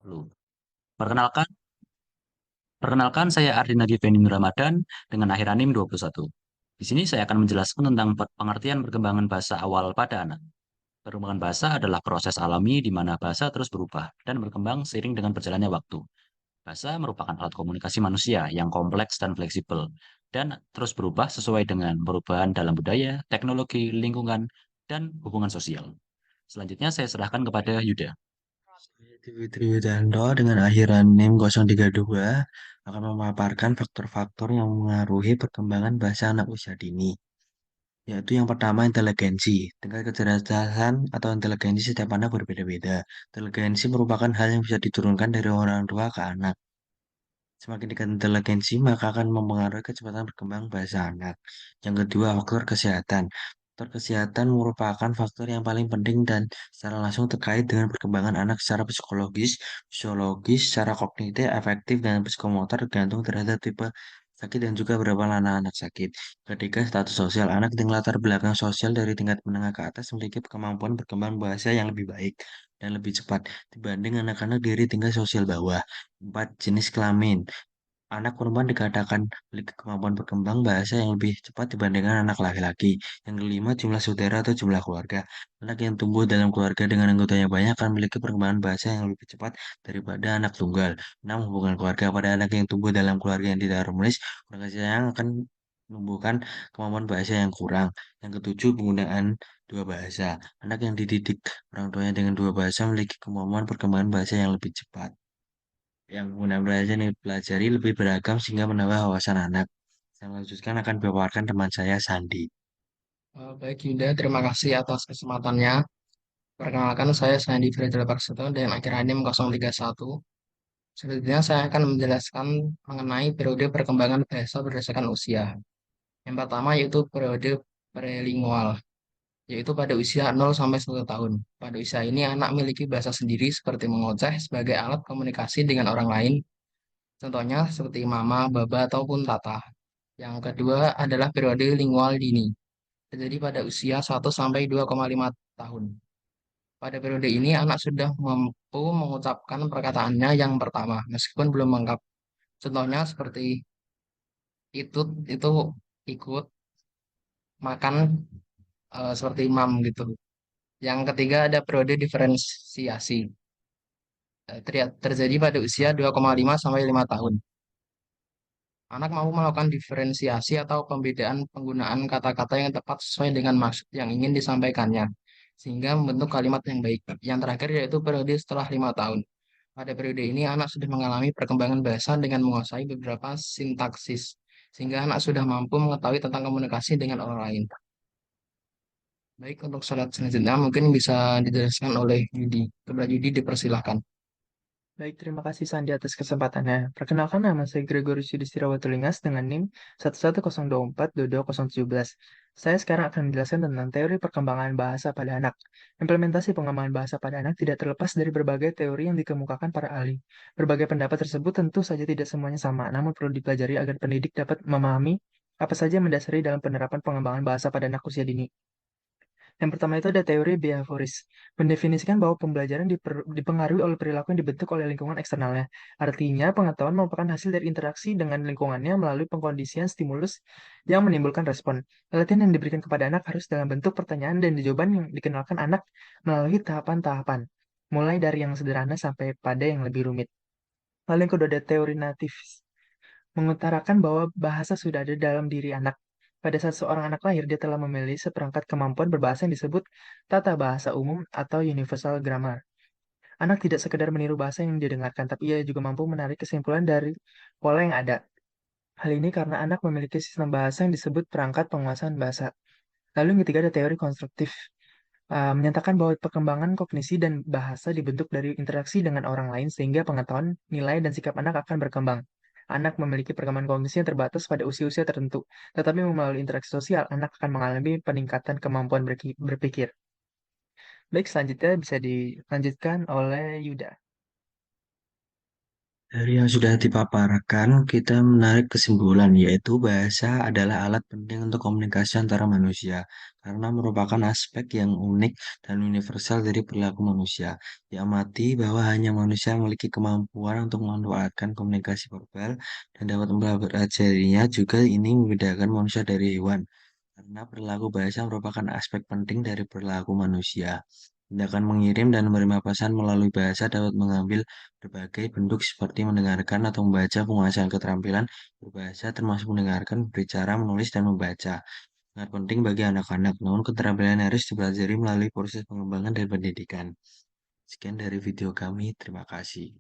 Lalu, Perkenalkan, perkenalkan saya Ardina Givenin Ramadan dengan akhir anim 21. Di sini saya akan menjelaskan tentang pengertian perkembangan bahasa awal pada anak. Perkembangan bahasa adalah proses alami di mana bahasa terus berubah dan berkembang seiring dengan berjalannya waktu. Bahasa merupakan alat komunikasi manusia yang kompleks dan fleksibel dan terus berubah sesuai dengan perubahan dalam budaya, teknologi, lingkungan, dan hubungan sosial. Selanjutnya saya serahkan kepada Yuda. Fitri Widanto dengan akhiran NIM 032 akan memaparkan faktor-faktor yang mengaruhi perkembangan bahasa anak usia dini, yaitu yang pertama inteligensi. Tingkat kecerdasan atau inteligensi setiap anak berbeda-beda. Inteligensi merupakan hal yang bisa diturunkan dari orang tua ke anak. Semakin tingkat inteligensi, maka akan mempengaruhi kecepatan berkembang bahasa anak. Yang kedua, faktor kesehatan. Faktor kesehatan merupakan faktor yang paling penting dan secara langsung terkait dengan perkembangan anak secara psikologis, fisiologis, secara kognitif, efektif, dan psikomotor tergantung terhadap tipe sakit dan juga berapa lama anak sakit. Ketiga, status sosial anak dengan latar belakang sosial dari tingkat menengah ke atas memiliki kemampuan berkembang bahasa yang lebih baik dan lebih cepat dibanding anak-anak dari tingkat sosial bawah. Empat, jenis kelamin. Anak perempuan dikatakan memiliki kemampuan berkembang bahasa yang lebih cepat dibandingkan anak laki-laki. Yang kelima, jumlah saudara atau jumlah keluarga. Anak yang tumbuh dalam keluarga dengan anggota yang banyak akan memiliki perkembangan bahasa yang lebih cepat daripada anak tunggal. Enam, hubungan keluarga pada anak yang tumbuh dalam keluarga yang tidak harmonis, kurang kasih sayang akan menumbuhkan kemampuan bahasa yang kurang. Yang ketujuh, penggunaan dua bahasa. Anak yang dididik orang tuanya dengan dua bahasa memiliki kemampuan perkembangan bahasa yang lebih cepat. Yang menggunakan bahasa yang dipelajari lebih beragam sehingga menambah wawasan anak. Saya melanjutkan akan dipaparkan teman saya Sandi. Baik Yuda, terima kasih atas kesempatannya. Perkenalkan saya Sandi Fredel Parseto dan akhir NIM 031. Selanjutnya saya akan menjelaskan mengenai periode perkembangan bahasa berdasarkan usia. Yang pertama yaitu periode prelingual, yaitu pada usia 0 sampai 1 tahun. Pada usia ini anak memiliki bahasa sendiri seperti mengoceh sebagai alat komunikasi dengan orang lain, contohnya seperti mama, baba, ataupun tata. Yang kedua adalah periode lingual dini, terjadi pada usia 1 sampai 2,5 tahun. Pada periode ini, anak sudah mampu mengucapkan perkataannya yang pertama, meskipun belum lengkap. Contohnya seperti itu ikut, makan, seperti mam gitu. Yang ketiga ada periode diferensiasi, terjadi pada usia 2,5 sampai 5 tahun. Anak mampu melakukan diferensiasi atau pembedaan penggunaan kata-kata yang tepat sesuai dengan maksud yang ingin disampaikannya, sehingga membentuk kalimat yang baik. Yang terakhir yaitu periode setelah 5 tahun. Pada periode ini, anak sudah mengalami perkembangan bahasa dengan menguasai beberapa sintaksis, sehingga anak sudah mampu mengetahui tentang komunikasi dengan orang lain. Baik, untuk slide selanjutnya mungkin bisa dijelaskan oleh Yudi. Kepada Yudi dipersilahkan. Baik, terima kasih Sandi atas kesempatannya. Perkenalkan nama saya Gregorius Yudhistira Watulingas dengan NIM 1104222017. Saya sekarang akan menjelaskan tentang teori perkembangan bahasa pada anak. Implementasi pengembangan bahasa pada anak tidak terlepas dari berbagai teori yang dikemukakan para ahli. Berbagai pendapat tersebut tentu saja tidak semuanya sama, namun perlu dipelajari agar pendidik dapat memahami apa saja yang mendasari dalam penerapan pengembangan bahasa pada anak usia dini. Yang pertama itu ada teori behavioris, mendefinisikan bahwa pembelajaran dipengaruhi oleh perilaku yang dibentuk oleh lingkungan eksternalnya. Artinya, pengetahuan merupakan hasil dari interaksi dengan lingkungannya melalui pengkondisian stimulus yang menimbulkan respon. Latihan yang diberikan kepada anak harus dalam bentuk pertanyaan dan jawaban yang dikenalkan anak melalui tahapan-tahapan, mulai dari yang sederhana sampai pada yang lebih rumit. Lalu yang kedua ada teori natif, mengutarakan bahwa bahasa sudah ada dalam diri anak. Pada saat seorang anak lahir, dia telah memiliki seperangkat kemampuan berbahasa yang disebut tata bahasa umum atau universal grammar. Anak tidak sekedar meniru bahasa yang didengarkan, tapi ia juga mampu menarik kesimpulan dari pola yang ada. Hal ini karena anak memiliki sistem bahasa yang disebut perangkat penguasaan bahasa. Lalu yang ketiga ada teori konstruktif, menyatakan bahwa perkembangan kognisi dan bahasa dibentuk dari interaksi dengan orang lain sehingga pengetahuan, nilai, dan sikap anak akan berkembang. Anak memiliki perkembangan kognisi yang terbatas pada usia-usia tertentu, tetapi melalui interaksi sosial, anak akan mengalami peningkatan kemampuan berpikir. Baik, selanjutnya bisa dilanjutkan oleh Yuda. Dari yang sudah dipaparkan, kita menarik kesimpulan, yaitu bahasa adalah alat penting untuk komunikasi antara manusia, karena merupakan aspek yang unik dan universal dari perilaku manusia. Diamati bahwa hanya manusia memiliki kemampuan untuk memanfaatkan komunikasi verbal dan dapat mempelajarinya, juga ini membedakan manusia dari hewan, karena perilaku bahasa merupakan aspek penting dari perilaku manusia. Tindakan mengirim dan menerima pesan melalui bahasa dapat mengambil berbagai bentuk seperti mendengarkan atau membaca. Penguasaan keterampilan berbahasa termasuk mendengarkan, berbicara, menulis, dan membaca. Sangat penting bagi anak-anak, namun keterampilan harus dipelajari melalui proses pengembangan dan pendidikan. Sekian dari video kami, terima kasih.